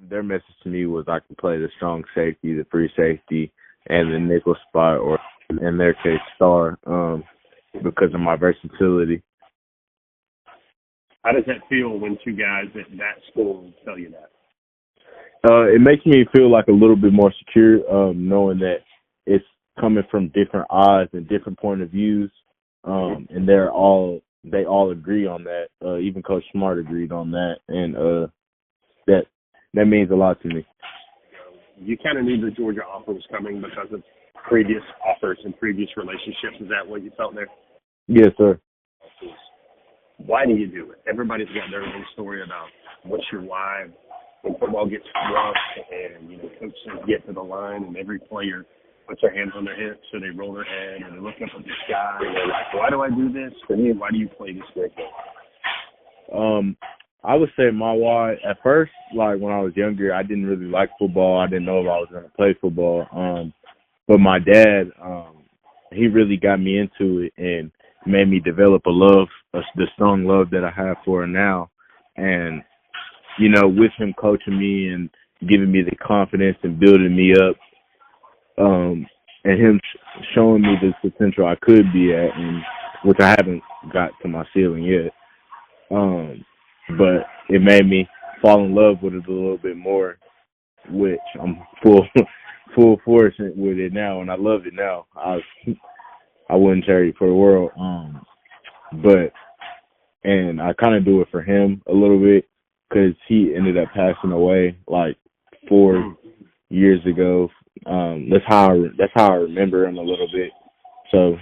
their message to me was I could play the strong safety, the free safety, and the nickel spot, or in their case, star, because of my versatility. How does that feel when two guys at that school tell you that? It makes me feel like a little bit more secure, knowing that it's coming from different eyes and different point of views, and they all agree on that. Even Coach Smart agreed on that, and that means a lot to me. You kind of knew the Georgia offer was coming because of previous offers and previous relationships. Is that what you felt there? Yes, sir. Why do you do it? Everybody's got their own story about what's your why. When football gets rough and, coaches get to the line and every player puts their hands on their hips so they roll their head and they look up at the sky and they're like, why do I do this? For me, why do you play this great game? I would say my why, at first, like when I was younger, I didn't really like football. I didn't know if I was going to play football. But my dad, he really got me into it and made me develop the strong love that I have for it now. And, with him coaching me and giving me the confidence and building me up, and him showing me the potential I could be at, and which I haven't got to my ceiling yet. But it made me fall in love with it a little bit more, which I'm full force with it now, and I love it now. I wouldn't trade it for the world. And I kind of do it for him a little bit because he ended up passing away like 4 years ago. That's how I remember him a little bit. So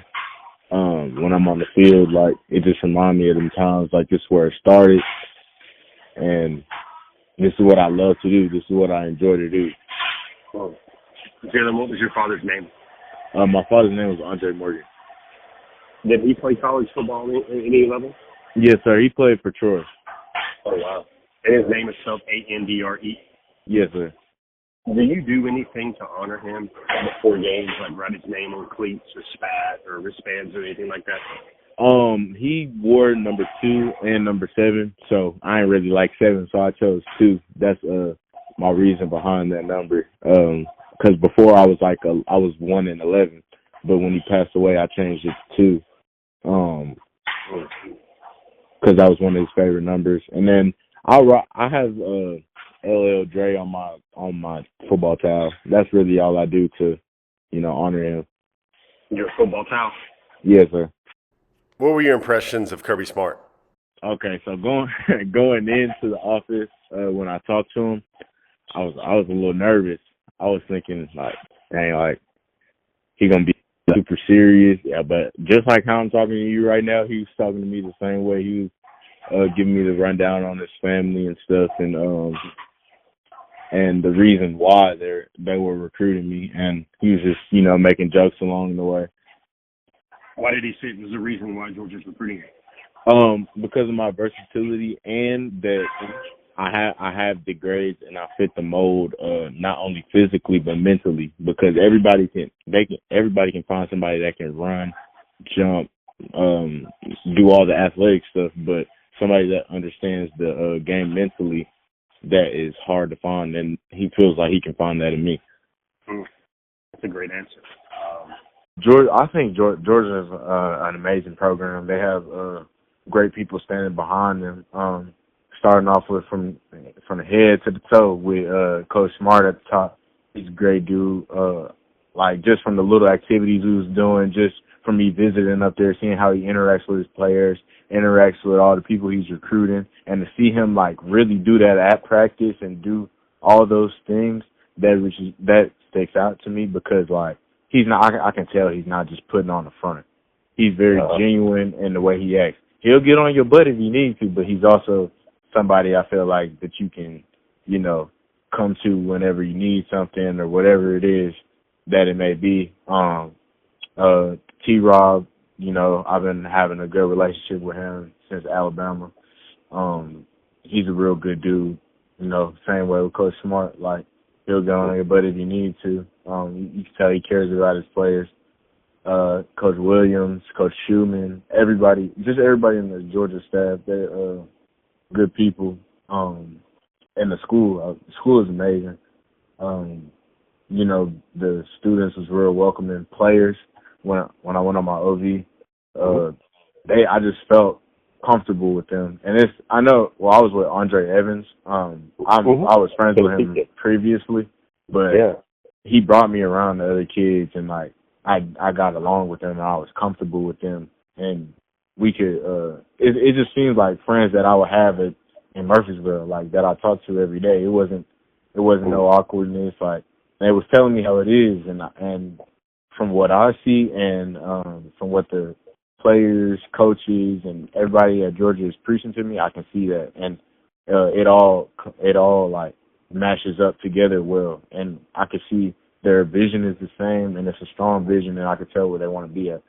when I'm on the field, like it just reminds me of them times. Like this is where it started, and this is what I love to do. This is what I enjoy to do. Jaylan, what was your father's name? My father's name was Jaylan Morgan. Did he play college football at any level? Yes, sir. He played for Troy. Oh, wow. And his name is spelled Andre? Yes, sir. Do you do anything to honor him before games, like write his name on cleats or spat or wristbands or anything like that? He wore number 2 and number 7, so I ain't really like 7, so I chose 2. That's my reason behind that number. Because before I was I was 1 and 11, but when he passed away, I changed it to 2. Because that was one of his favorite numbers. And then I have LL Dre on my football towel. That's really all I do to, honor him. Your football towel? Yes, sir. What were your impressions of Kirby Smart? Okay, so going into the office when I talked to him, I was a little nervous. I was thinking dang, he gonna be super serious. Yeah, but just like how I'm talking to you right now, he was talking to me the same way. He was giving me the rundown on his family and stuff, and the reason why they were recruiting me, and he was just making jokes along the way. Why did he say it was the reason why Georgia's recruiting you? Because of my versatility and that I have the grades and I fit the mold, not only physically but mentally. Because everybody can find somebody that can run, jump, do all the athletic stuff, but somebody that understands the game mentally, that is hard to find, and he feels like he can find that in me. That's a great answer. I think Georgia is an amazing program. They have great people standing behind them. Starting off with from the head to the toe with Coach Smart at the top. He's a great dude. Just from the little activities he was doing, just from me visiting up there, seeing how he interacts with his players, interacts with all the people he's recruiting, and to see him really do that at practice and do all those things, that sticks out to me because he's not. I can tell he's not just putting on the front. He's very genuine in the way he acts. He'll get on your butt if you need to, but he's also somebody I feel like that you can, come to whenever you need something or whatever it is that it may be. T-Rob, I've been having a good relationship with him since Alabama. He's a real good dude, same way with Coach Smart. He'll get on your butt if you need to. You can tell he cares about his players. Coach Williams, Coach Schumann, everybody in the Georgia staff, they're good people. and the school. The school is amazing. You know, the students was real welcoming. Players, when I went on my OV, I just felt comfortable with them. And I know. Well, I was with Andre Evans. I was friends with him previously, but he brought me around the other kids, and like I got along with them, and I was comfortable with them, and we could. It just seems like friends that I would have in Murfreesboro, like that I talked to every day. It wasn't no awkwardness. Like they was telling me how it is, and from what I see, and from what the players, coaches, and everybody at Georgia is preaching to me, I can see that, and it all like mashes up together well, and I can see their vision is the same, and it's a strong vision, and I can tell where they want to be at.